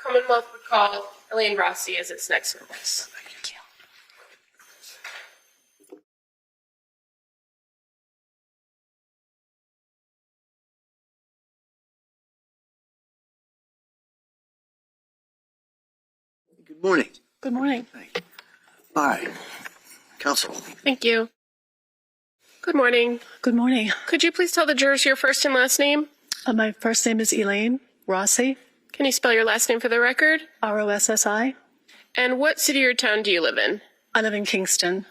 Commonwealth would call Elaine Rossi as its next witness. Thank you. Good morning. Good morning. Hi. Counsel. Thank you. Good morning. Good morning. Could you please tell the jurors your first and last name? My first name is Elaine Rossi, Can you spell your last name for the record? Rossi. And what city or town do you live in? I live in Kingston.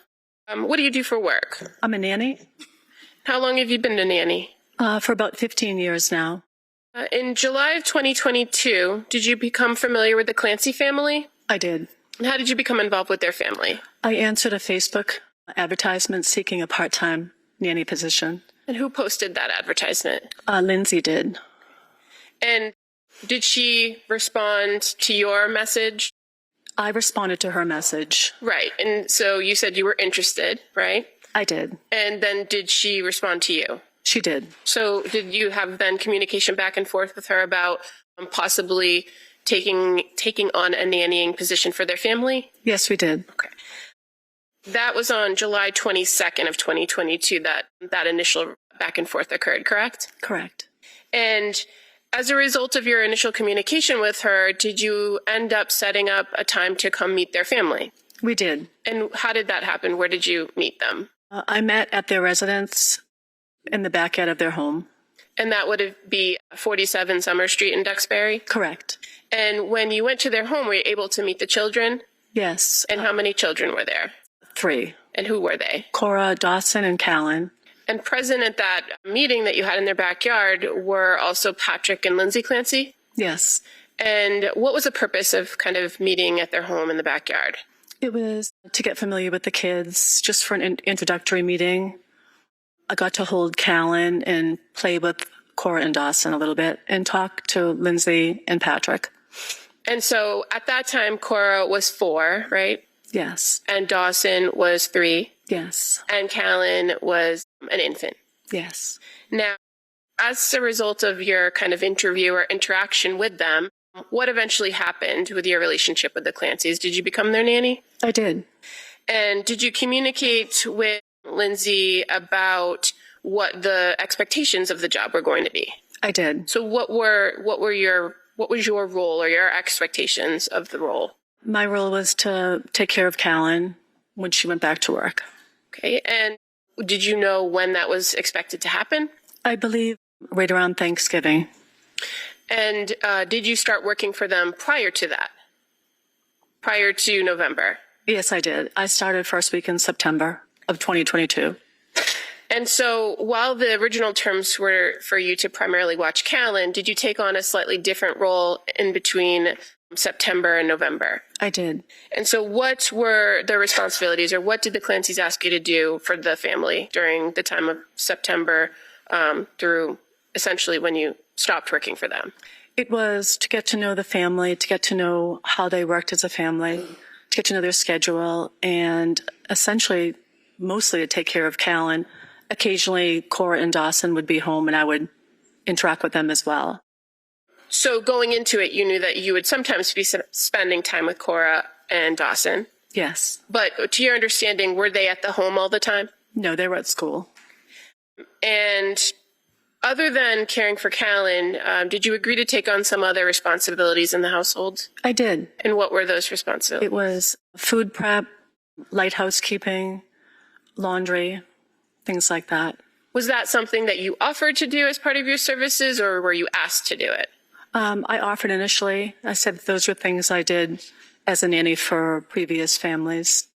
What do you do for work? I'm a nanny How long have you been a nanny? for about 15 years now. In July of 2022, did you become familiar with the Clancy family? I did. And how did you become involved with their family? I answered a Facebook advertisement seeking a part-time nanny position. And who posted that advertisement? Lindsay did. And did she respond to your message? I responded to her message. Right. And so you said you were interested, right? I did. And then did she respond to you? She did. So did you have then communication back and forth with her about possibly taking on a nannying position for their family? Yes, we did. Okay. That was on July 22nd of 2022 that initial back and forth occurred, correct? Correct. And as a result of your initial communication with her, did you end up setting up a time to come meet their family? We did. And how did that happen? Where did you meet them? I met at their residence in the backyard of their home. And that would be 47 Summer Street in Duxbury? Correct. And when you went to their home, were you able to meet the children? Yes. And how many children were there? 3. And who were they? Cora, Dawson, and Callan. And present at that meeting that you had in their backyard were also Patrick and Lindsay Clancy? Yes. And what was the purpose of kind of meeting at their home in the backyard? It was to get familiar with the kids, just for an introductory meeting. I got to hold Callan and play with Cora and Dawson a little bit and talk to Lindsay and Patrick. And so at that time, Cora was 4, right? Yes. And Dawson was 3. Yes. And Callan was an infant. Yes. Now, as a result of your kind of interview or interaction with them, what eventually happened with your relationship with the Clancys? Did you become their nanny? I did. And did you communicate with Lindsay about what the expectations of the job were going to be? I did. So what was your role or your expectations of the role? My role was to take care of Callan when she went back to work. Okay. And did you know when that was expected to happen? I believe right around Thanksgiving. And did you start working for them prior to that? Prior to November? Yes, I did. I started first week in September of 2022. And so while the original terms were for you to primarily watch Callan, did you take on a slightly different role in between September and November? I did. And so what were the responsibilities, or what did the Clancys ask you to do for the family during the time of September through essentially when you stopped working for them? It was to get to know the family, to get to know how they worked as a family, to get to know their schedule, and essentially mostly to take care of Callan. Occasionally, Cora and Dawson would be home, and I would interact with them as well. So going into it, you knew that you would sometimes be spending time with Cora and Dawson. Yes. But to your understanding, were they at the home all the time? No, they were at school. And other than caring for Callan, did you agree to take on some other responsibilities in the household? I did. And what were those responsibilities? It was food prep, light housekeeping, laundry, things like that. Was that something that you offered to do as part of your services, or were you asked to do it? I offered initially. I said those were things I did as a nanny for previous families.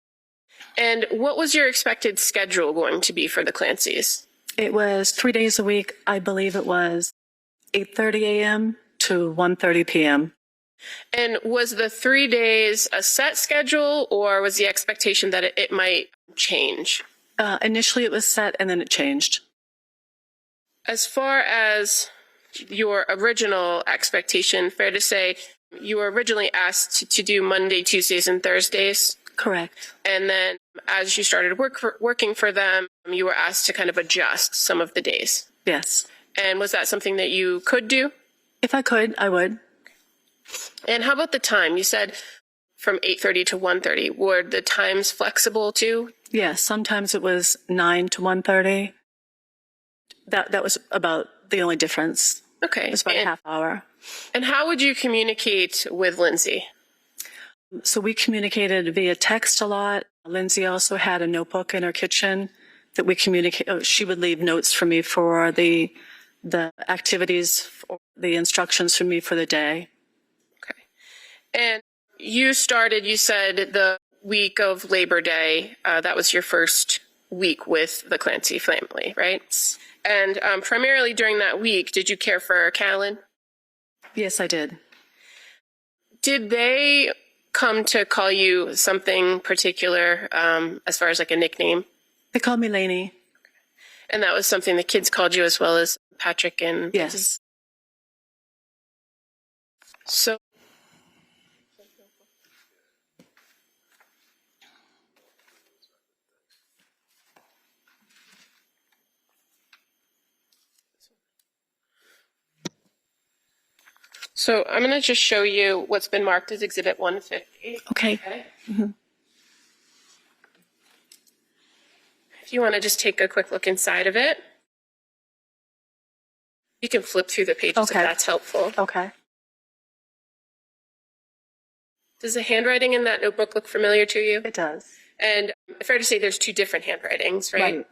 And what was your expected schedule going to be for the Clancys? It was 3 days a week. I believe it was 8:30 a.m. to 1:30 p.m. And was the 3 days a set schedule, or was the expectation that it might change? Initially it was set and then it changed. As far as your original expectation, fair to say you were originally asked to do Monday, Tuesdays, and Thursdays? Correct. And then as you started working for them, you were asked to kind of adjust some of the days. Yes. And was that something that you could do? If I could, I would. And how about the time? You said from 8:30 to 1:30. Were the times flexible too? Yes, sometimes it was 9 to 1:30. That was about the only difference. Okay. It was about a half hour. And how would you communicate with Lindsay? So we communicated via text a lot. Lindsay also had a notebook in her kitchen that we communicate. Oh, she would leave notes for me for the activities, for the instructions for me for the day. Okay. And you started, you said, the week of Labor Day. That was your first week with the Clancy family, right? And primarily during that week, did you care for Callan? Yes, I did. Did they come to call you something particular as far as like a nickname? They called me Lainey. And that was something the kids called you as well as Patrick and... Yes. So... So I'm going to just show you what's been marked as Exhibit 150. Okay. Mm-hmm. If you want to just take a quick look inside of it, you can flip through the pages if that's helpful. Okay. Does the handwriting in that notebook look familiar to you? It does. And fair to say there's two different handwritings, right? Right.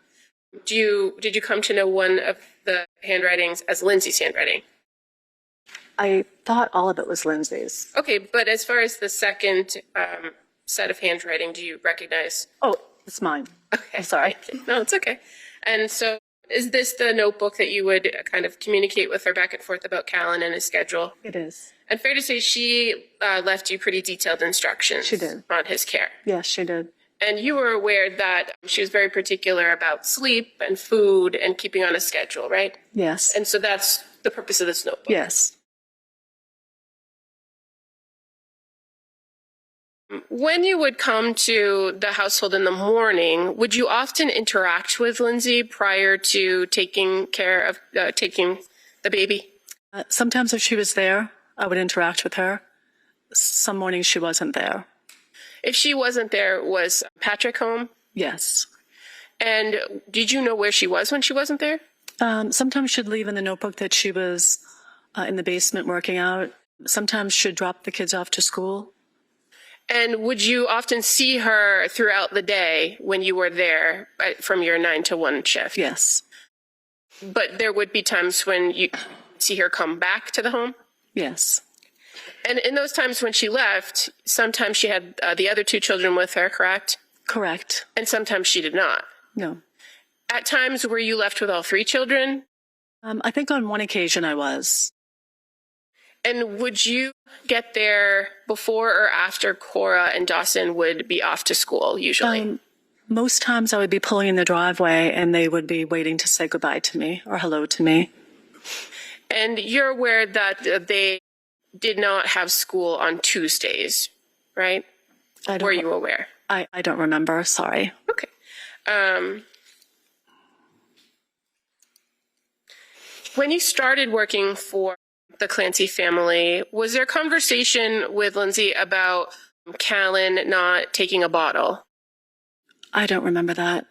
Did you come to know one of the handwritings as Lindsay's handwriting? I thought all of it was Lindsay's. Okay, but as far as the second set of handwriting, do you recognize? Oh, it's mine. Okay. I'm sorry. No, it's okay. And so is this the notebook that you would kind of communicate with her back and forth about Callan and his schedule? It is. And fair to say she left you pretty detailed instructions She did. on his care. Yes, she did. And you were aware that she was very particular about sleep and food and keeping on a schedule, right? Yes. And so that's the purpose of this notebook. Yes. When you would come to the household in the morning, would you often interact with Lindsay prior to taking care of taking the baby? Sometimes if she was there, I would interact with her. Some mornings she wasn't there. If she wasn't there, was Patrick home? Yes. And did you know where she was when she wasn't there? Sometimes she'd leave in the notebook that she was in the basement working out. Sometimes she'd drop the kids off to school. And would you often see her throughout the day when you were there from your 9 to 1 shift? Yes. But there would be times when you see her come back to the home? Yes. And in those times when she left, sometimes she had the other two children with her, correct? Correct. And sometimes she did not. No. At times, were you left with all three children? I think on one occasion I was. And would you get there before or after Cora and Dawson would be off to school, usually? Most times I would be pulling in the driveway and they would be waiting to say goodbye to me or hello to me. And you're aware that they did not have school on Tuesdays, right? Were you aware? I don't remember. Sorry. Okay. When you started working for the Clancy family, was there conversation with Lindsay about Callan not taking a bottle? I don't remember that.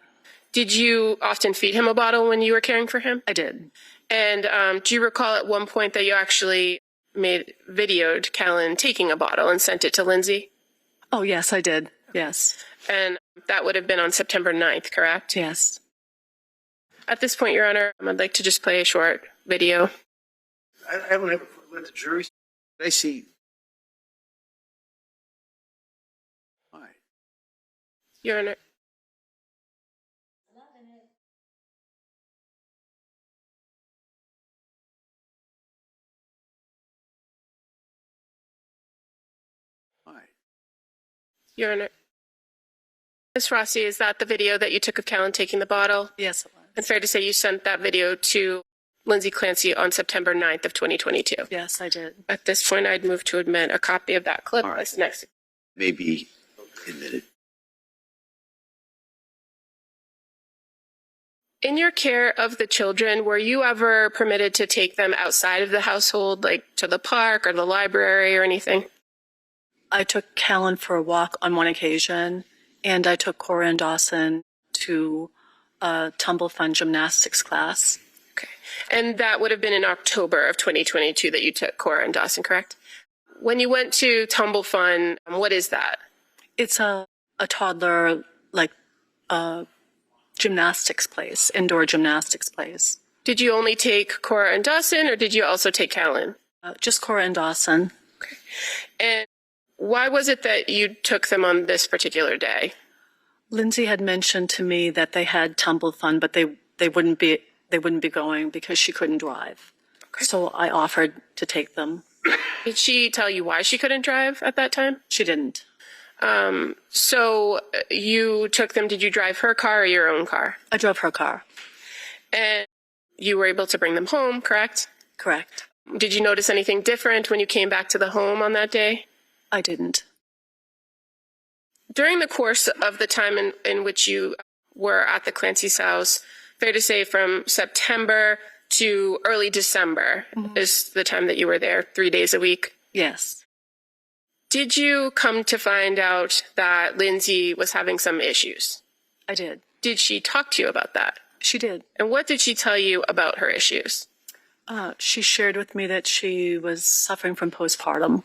Did you often feed him a bottle when you were caring for him? I did. And do you recall at one point that you actually videoed Callan taking a bottle and sent it to Lindsay? Oh, yes, I did. Yes. And that would have been on September 9th, correct? Yes. At this point, Your Honor, I'd like to just play a short video. I don't ever let the jury. I see. All right. Your Honor. All right. Your Honor. Ms. Rossi, is that the video that you took of Callan taking the bottle? Yes, it was. And fair to say you sent that video to Lindsay Clancy on September 9th of 2022? Yes, I did. At this point, I'd move to admit a copy of that clip. All right. As next. May be admitted. In your care of the children, were you ever permitted to take them outside of the household, like to the park or the library or anything? I took Callan for a walk on one occasion, and I took Cora and Dawson to a tumble fun gymnastics class. Okay. And that would have been in October of 2022 that you took Cora and Dawson, correct? When you went to Tumble Fun, what is that? It's a toddler, like, gymnastics place, indoor gymnastics place. Did you only take Cora and Dawson, or did you also take Callan? Just Cora and Dawson. Okay. And why was it that you took them on this particular day? Lindsay had mentioned to me that they had tumble fun, but they wouldn't be going because she couldn't drive. Okay. So I offered to take them. Did she tell you why she couldn't drive at that time? She didn't. So you took them, did you drive her car or your own car? I drove her car. And you were able to bring them home, correct? Correct. Did you notice anything different when you came back to the home on that day? I didn't. During the course of the time in which you were at the Clancys' house, fair to say from September to early December is the time that you were there, 3 days a week? Yes. Did you come to find out that Lindsay was having some issues? I did. Did she talk to you about that? She did. And what did she tell you about her issues? She shared with me that she was suffering from postpartum.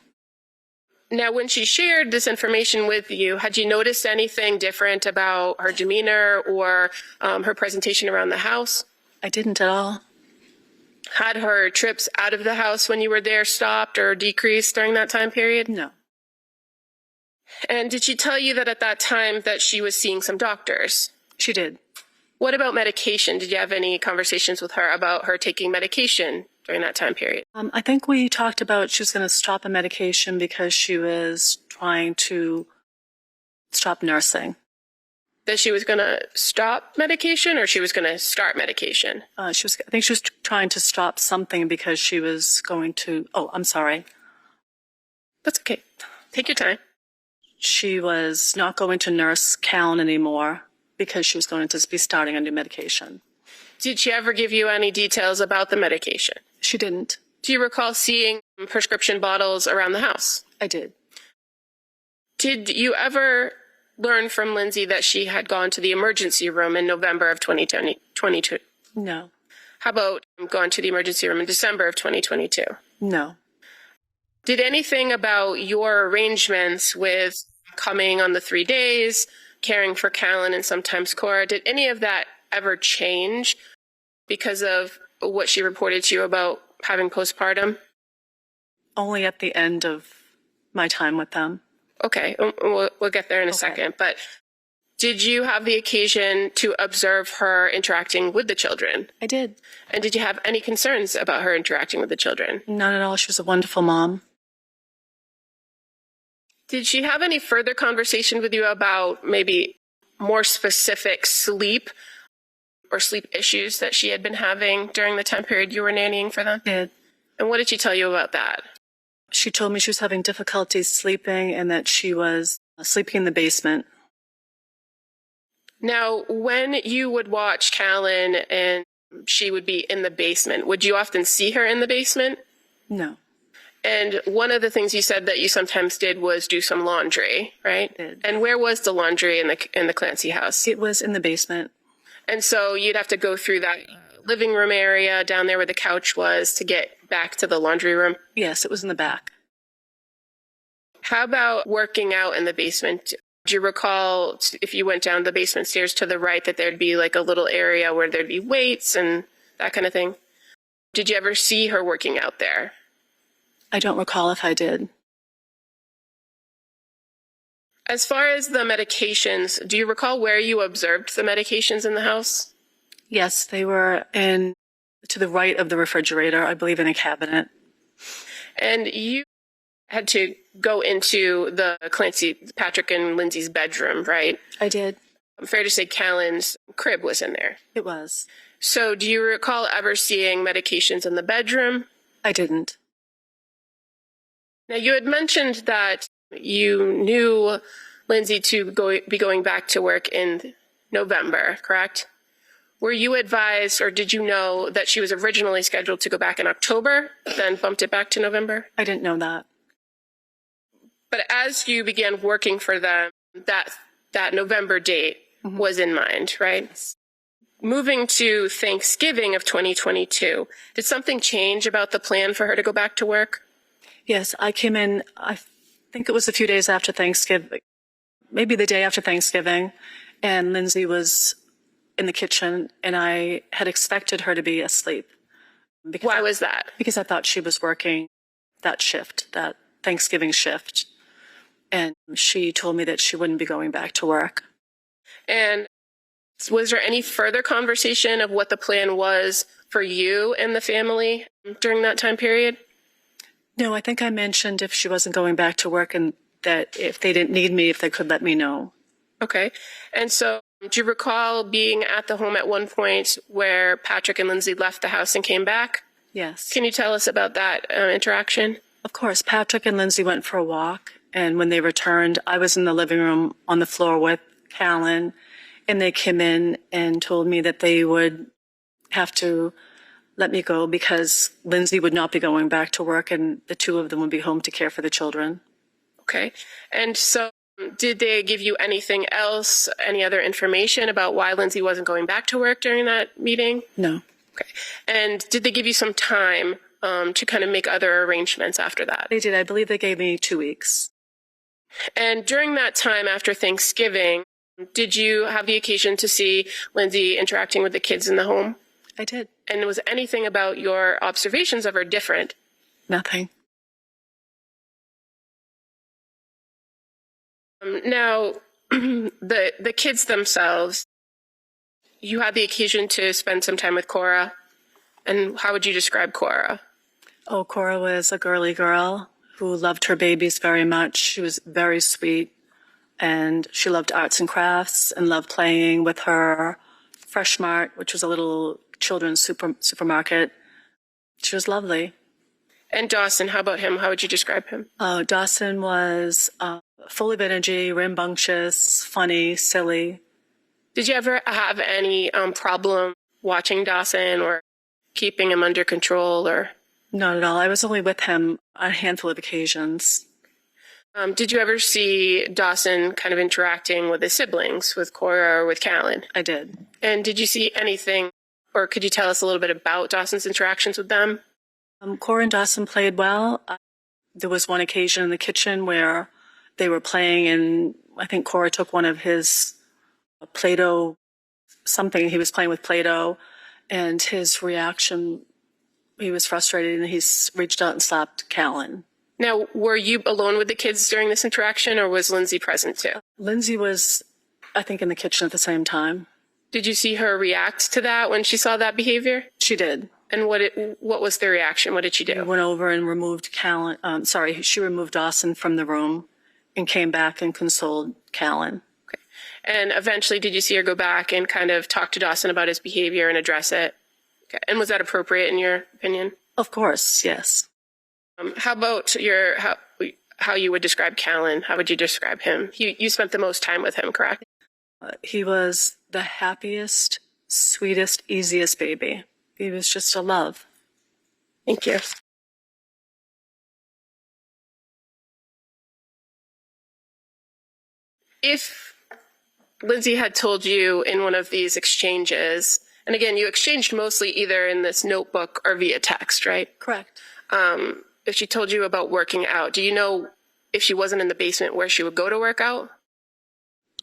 Now, when she shared this information with you, had you noticed anything different about her demeanor or her presentation around the house? I didn't at all. Had her trips out of the house when you were there stopped or decreased during that time period? No. And did she tell you that at that time that she was seeing some doctors? She did. What about medication? Did you have any conversations with her about her taking medication during that time period? I think we talked about she was going to stop a medication because she was trying to stop nursing. That she was going to stop medication or she was going to start medication? I think she was trying to stop something because she was going to, I'm sorry. That's okay. Take your time. She was not going to nurse Callan anymore because she was going to be starting a new medication. Did she ever give you any details about the medication? She didn't. Do you recall seeing prescription bottles around the house? I did. Did you ever learn from Lindsay that she had gone to the emergency room in November of 2022? No. How about gone to the emergency room in December of 2022? No. Did anything about your arrangements with coming on the 3 days, caring for Callan and sometimes Cora, did any of that ever change because of what she reported to you about having postpartum? Only at the end of my time with them. Okay, we'll get there in a second. But did you have the occasion to observe her interacting with the children? I did. And did you have any concerns about her interacting with the children? None at all. She was a wonderful mom. Did she have any further conversation with you about maybe more specific sleep or sleep issues that she had been having during the time period you were nannying for them? I did. And what did she tell you about that? She told me she was having difficulties sleeping and that she was sleeping in the basement. Now, when you would watch Callan and she would be in the basement, would you often see her in the basement? No. And one of the things you said that you sometimes did was do some laundry, right? I did. And where was the laundry in the Clancy house? It was in the basement. And so you'd have to go through that living room area down there where the couch was to get back to the laundry room? Yes, it was in the back. How about working out in the basement? Do you recall if you went down the basement stairs to the right that there'd be like a little area where there'd be weights and that kind of thing? Did you ever see her working out there? I don't recall if I did. As far as the medications, do you recall where you observed the medications in the house? Yes, they were to the right of the refrigerator, I believe in a cabinet. And you had to go into the Patrick and Lindsay's bedroom, right? I did. Fair to say Callan's crib was in there. It was. So do you recall ever seeing medications in the bedroom? I didn't. Now, you had mentioned that you knew Lindsay to be going back to work in November, correct? Were you advised, or did you know that she was originally scheduled to go back in October, then bumped it back to November? I didn't know that. But as you began working for them, that November date was in mind, right? Moving to Thanksgiving of 2022, did something change about the plan for her to go back to work? Yes, I came in, I think it was a few days after Thanksgiving, maybe the day after Thanksgiving, and Lindsay was in the kitchen, and I had expected her to be asleep. Why was that? Because I thought she was working that shift, that Thanksgiving shift. And she told me that she wouldn't be going back to work. And was there any further conversation of what the plan was for you and the family during that time period? No, I think I mentioned if she wasn't going back to work and that if they didn't need me, if they could let me know. Okay. And so do you recall being at the home at one point where Patrick and Lindsay left the house and came back? Yes. Can you tell us about that interaction? Of course. Patrick and Lindsay went for a walk, and when they returned, I was in the living room on the floor with Callan, and they came in and told me that they would have to let me go because Lindsay would not be going back to work and the two of them would be home to care for the children. Okay. And so did they give you anything else, any other information about why Lindsay wasn't going back to work during that meeting? No. Okay. And did they give you some time to kind of make other arrangements after that? They did. I believe they gave me 2 weeks. And during that time after Thanksgiving, did you have the occasion to see Lindsay interacting with the kids in the home? I did. And was anything about your observations of her different? Nothing. Now, the kids themselves, you had the occasion to spend some time with Cora. And how would you describe Cora? Oh, Cora was a girly girl who loved her babies very much. She was very sweet, and she loved arts and crafts and loved playing with her Fresh Mart, which was a little children's supermarket. She was lovely. And Dawson, how about him? How would you describe him? Dawson was full of energy, rambunctious, funny, silly. Did you ever have any problem watching Dawson or keeping him under control? Or Not at all. I was only with him on a handful of occasions. did you ever see Dawson kind of interacting with his siblings, with Cora or with Callan? I did. And did you see anything, or could you tell us a little bit about Dawson's interactions with them? Cora and Dawson played well. There was one occasion in the kitchen where they were playing, and I think Cora took one of his Play-Doh, something. He was playing with Play-Doh, and his reaction, he was frustrated, and he reached out and slapped Callan. Now, were you alone with the kids during this interaction, or was Lindsay present too? Lindsay was, I think, in the kitchen at the same time. Did you see her react to that when she saw that behavior? She did. And what was the reaction? What did she She do? went over and removed Callan. She removed Dawson from the room and came back and consoled Callan. Okay. And eventually, did you see her go back and kind of talk to Dawson about his behavior and address it? Okay. And was that appropriate in your opinion? Of course, yes. How about how you would describe Callan? How would you describe him? You spent the most time with him, correct? He was the happiest, sweetest, easiest baby. He was just a love. Thank you. If Lindsay had told you in one of these exchanges, and again, you exchanged mostly either in this notebook or via text, right? Correct. If she told you about working out, do you know if she wasn't in the basement where she would go to work out?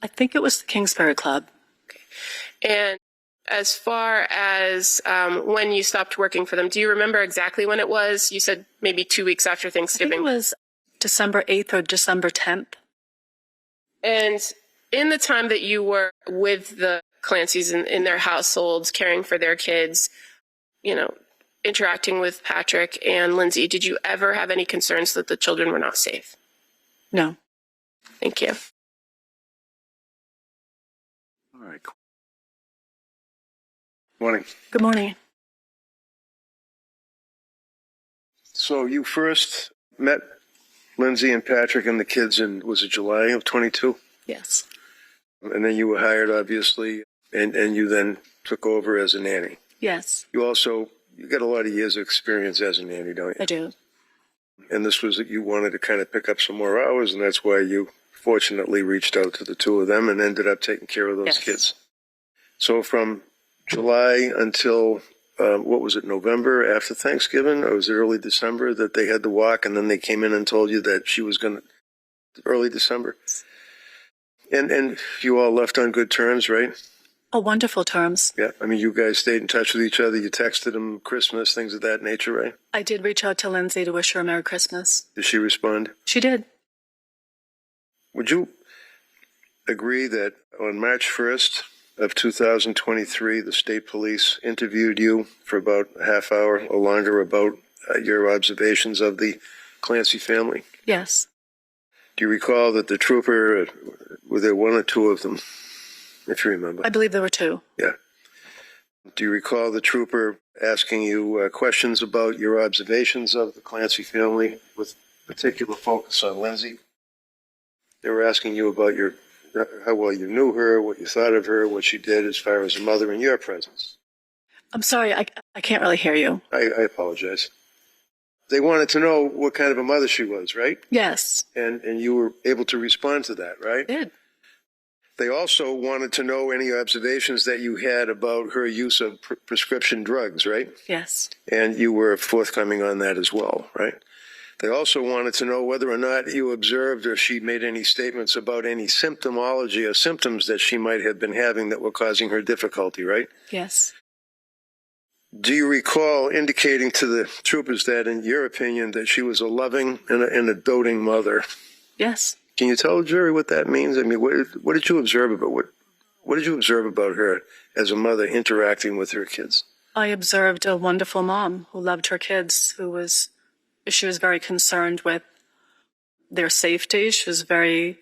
I think it was the Kingsbury Club. Okay. And as far as when you stopped working for them, do you remember exactly when it was? You said maybe 2 weeks after I Thanksgiving. think it was December 8th or December 10th. And in the time that you were with the Clancys in their households, caring for their kids, interacting with Patrick and Lindsay, did you ever have any concerns that the children were not safe? No. Thank you. All right. Morning. Good morning. So you first met Lindsay and Patrick and the kids was it July of 22? Yes. And then you were hired, obviously, and you then took over as a nanny. Yes, You got a lot of years of experience as a nanny, don't you? I do. And this was that you wanted to kind of pick up some more hours, and that's why you fortunately reached out to the two of them and ended up taking care of those Yes. kids. So from July until, what was it, November after Thanksgiving, or was it early December that they had the walk, and then they came in and told you that she was going to, early December? And you all left on good terms, right? Oh, wonderful terms. Yeah. I mean, you guys stayed in touch with each other. You texted them Christmas, things of that nature, right? I did reach out to Lindsay to wish her a Merry Christmas. Did she respond? She did. Would you agree that on March 1st of 2023, the state police interviewed you for about a half hour or longer about your observations of the Clancy family? Yes. Do you recall that the trooper, were there one or two of them, if you remember? I believe there were two. Yeah. Do you recall the trooper asking you questions about your observations of the Clancy family with particular focus on Lindsay? They were asking you about how well you knew her, what you thought of her, what she did as far as a mother in your presence. I'm sorry, I can't really hear you. I apologize. They wanted to know what kind of a mother she was, right? Yes. And you were able to respond to that, right? I did. They also wanted to know any observations that you had about her use of prescription drugs, right? Yes. And you were forthcoming on that as well, right? They also wanted to know whether or not you observed or she made any statements about any symptomology or symptoms that she might have been having that were causing her difficulty, right? Yes. Do you recall indicating to the troopers that, in your opinion, that she was a loving and a doting mother? Yes. Can you tell the jury what that means? I mean, what did you observe about what did you observe about her as a mother interacting with her kids? I observed a wonderful mom who loved her kids, she was very concerned with their safety. She was very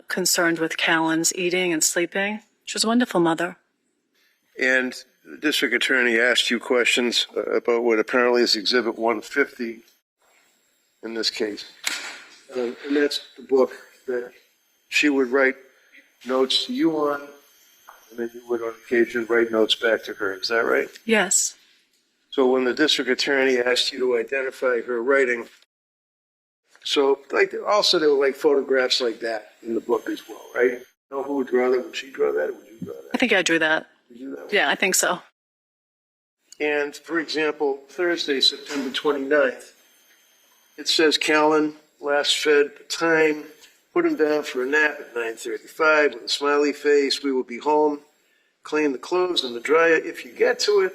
concerned with Callan's eating and sleeping. She was a wonderful mother. And the district attorney asked you questions about what apparently is Exhibit 150 in this case. And that's the book that she would write notes to you on, and then you would on occasion write notes back to her. Is that right? Yes. So when the district attorney asked you to identify her writing, so also there were like photographs like that in the book as well, right? You know who would draw that? Would she draw that, or would you draw that? I think I drew that. Did you do that? Yeah, I think so. And for example, Thursday, September 29th, it says Callan last fed time, put him down for a nap at 9:35 with a smiley face. We will be home. Clean the clothes in the dryer if you get to it.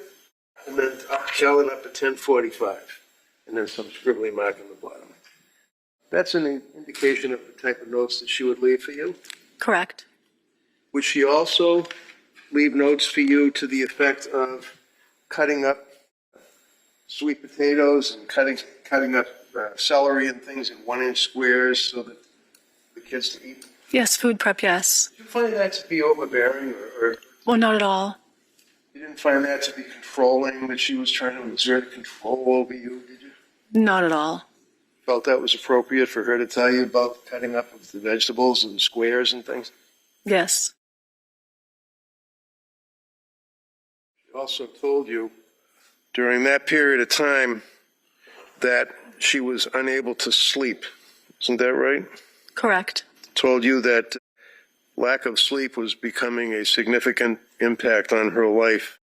And then Callan up at 10:45. And then some scribbly mark on the bottom. That's an indication of the type of notes that she would leave for you. Correct. Would she also leave notes for you to the effect of cutting up sweet potatoes and cutting up celery and things in 1-inch squares so that the kids to eat? Yes, food prep, yes. Did you find that to be overbearing, or Well, not at all. you didn't find that to be controlling, that she was trying to exert control over you, did you? Not at all. Felt that was appropriate for her to tell you about cutting up of the vegetables and squares and things? Yes. She also told you during that period of time that she was unable to sleep. Isn't that right? Correct. Told you that lack of sleep was becoming a significant impact on her life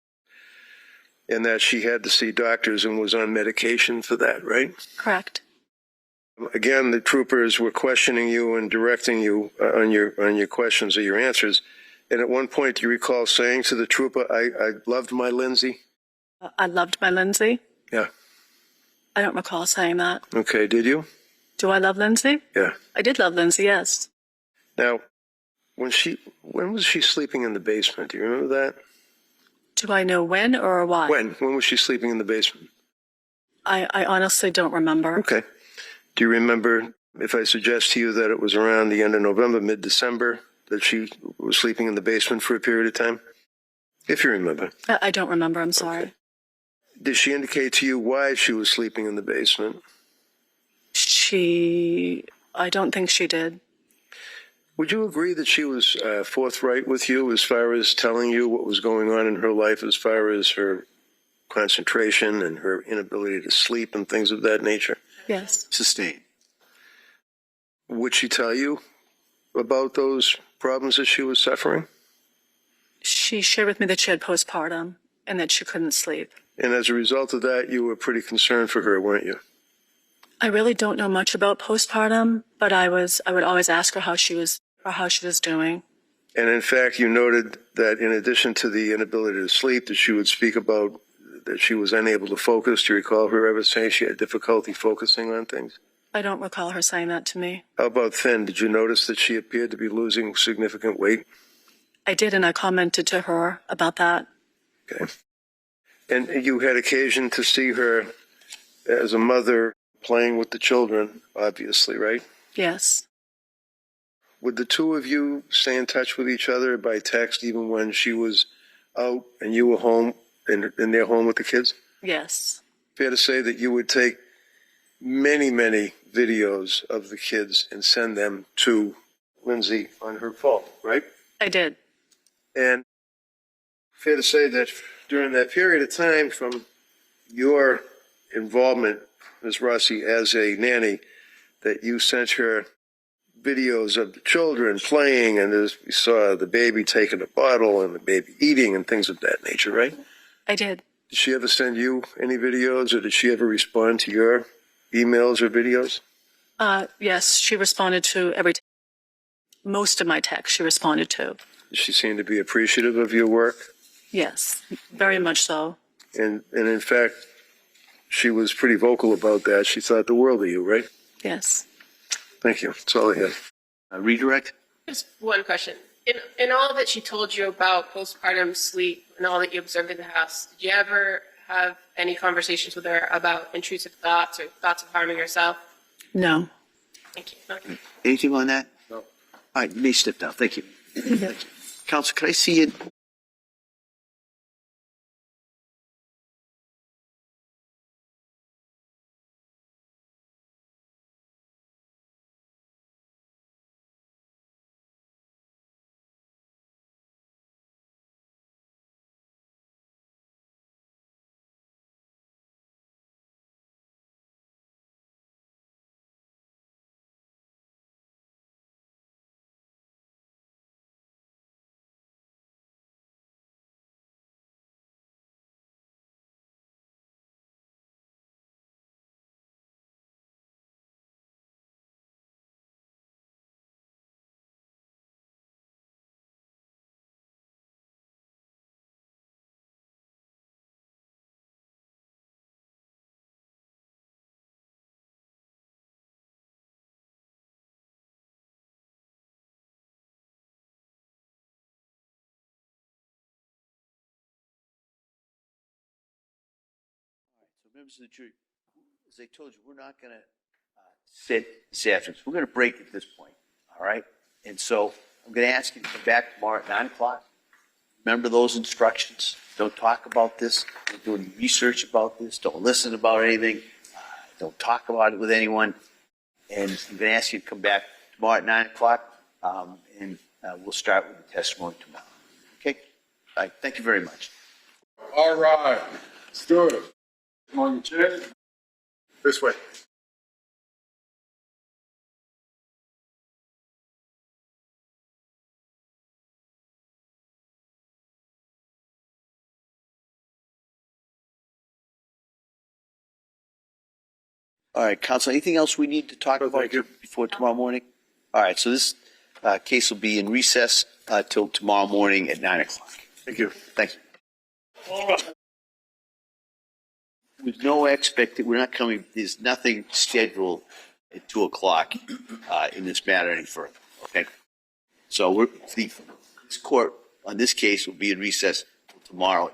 and that she had to see doctors and was on medication for that, right? Correct. Again, the troopers were questioning you and directing you on your questions or your answers. And at one point, do you recall saying to the trooper, I loved my Lindsay? I loved my Lindsay. Yeah. I don't recall saying that. Okay, did you? Do I love Lindsay? Yeah. I did love Lindsay, yes. Now, when was she sleeping in the basement? Do you remember that? Do I know when or why? When was she sleeping in the basement? I honestly don't remember. Okay. Do you remember, if I suggest to you that it was around the end of November, mid-December, that she was sleeping in the basement for a period of time? If you remember. I don't remember, I'm sorry. Okay. Did she indicate to you why she was sleeping in the basement? I don't think she did. Would you agree that she was forthright with you as far as telling you what was going on in her life as far as her concentration and her inability to sleep and things of that nature? Yes. Sustained. Would she tell you about those problems that she was suffering? She shared with me that she had postpartum and that she couldn't sleep. And as a result of that, you were pretty concerned for her, weren't you? I really don't know much about postpartum, but I would always ask her how she was doing. And in fact, you noted that in addition to the inability to sleep, that she would speak about that she was unable to focus. Do you recall her ever saying she had difficulty focusing on things? I don't recall her saying that to me. How about thin? Did you notice that she appeared to be losing significant weight? I did, and I commented to her about that. Okay. And you had occasion to see her as a mother playing with the children, obviously, right? Yes. Would the two of you stay in touch with each other by text even when she was out and you were home in their home with the kids? Yes. Fair to say that you would take many, many videos of the kids and send them to Lindsay on her phone, right? I did. And fair to say that during that period of time from your involvement, Ms. Rossi, as a nanny, that you sent her videos of the children playing, and as we saw the baby taking a bottle and the baby eating and things of that nature, right? I did. Did she ever send you any videos, or did she ever respond to your emails or videos? Yes, she responded to most of my texts she responded to. Did she seem to be appreciative of your work? Yes, very much so. And in fact, she was pretty vocal about that. She thought the world of you, right? Yes. Thank you. That's all I had. Redirect? Just one question. In all that she told you about postpartum sleep and all that you observed in the house, did you ever have any conversations with her about intrusive thoughts or thoughts of harming yourself? No. Thank you. Okay. Anything on that? No. All right, you may step down. Thank you. Thank you. Counsel, could I see it? So members of the jury, as I told you, we're not going to sit this afternoon. So we're going to break at this point, all right? And so I'm going to ask you to come back tomorrow at 9 o'clock. Remember those instructions. Don't talk about this. Don't do any research about this. Don't listen about anything. Don't talk about it with anyone. And I'm going to ask you to come back tomorrow at 9 o'clock, and we'll start with the testimony tomorrow. Okay? All right. Thank you very much. All right, let's do it. On your chair. This way. All right, counsel, anything else we need to talk about thank you. before tomorrow morning? All right, so this case will be in recess till tomorrow morning at 9 o'clock. Thank you. Thank you. With no we're not coming, there's nothing scheduled at 2 o'clock in this matter any further, okay? So this court on this case will be in recess till tomorrow